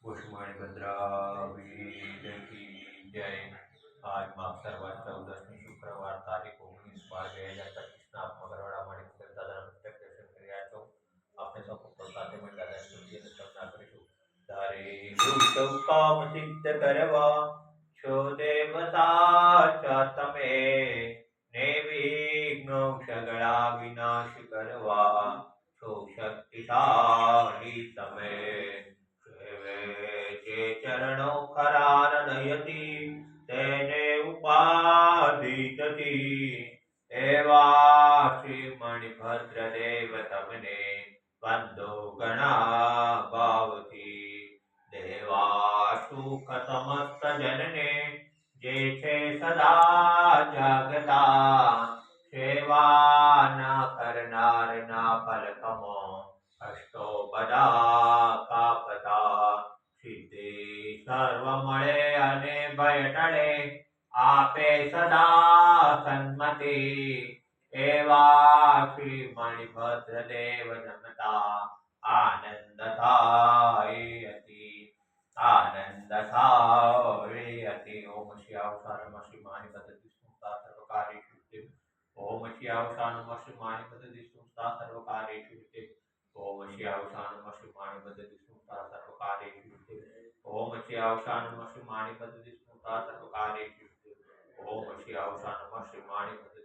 पुष्मणि भद्रावीर की जय। आज मागसर वन 14મી શુક્રવાર તારીખ 19/12/2025 ના મંગળવાડા માણિક દાદાના પ્રત્યક્ષ દર્શન કરી રહ્યા છો. આપણે સૌ કોઈ સાથે મળી દાદા સ્તુતિ અને પ્રાર્થના કરીશું. ધારે સૌ કામ સિદ્ધ કરવા છો દેવતા તમે, નિર્વિઘ્નો સગળા વિનાશ કરવા છો શક્તિશાળી તમે. જે ચરણો ખરા નયતી તેને ઉપાધિ થતી, એવા શ્રી મણિભદ્ર દેવ તમને વંદો ઘણા ભાવથી. દેવા સુખ સમસ્ત જનને જે છે સદા જાગતા, સેવા ના કરનાર ના ફલકમો અષ્ટો બધા કાપતા. સિદ્ધિ સર્વ મળે અને ભય ટળે, આપે સદા સન્મતિ, એવા શ્રી મણિભદ્ર દેવ નમતા આનંદ થાય અતિ, આનંદ થાય અતિ. ઓમ શ્યાવસાનમ શ્રી માણિપદ વિષ્ણુતા સર્વકાર્યેષુ સિદ્ધિ. ઓમ શ્યાવસાનમ શ્રી માણિપદ વિષ્ણુતા સર્વકાર્યેષુ સિદ્ધિ. ઓમ શ્યાવસાનમ શ્રી માણિપદ વિષ્ણુતા સર્વકાર્યેષુ સિદ્ધિ. ઓમ શ્યાવસાનમ શ્રી માણિપદ વિષ્ણુતા સર્વકાર્યેષુ સિદ્ધિ. ઓમ શ્યાવસાનમ શ્રી માણિપદ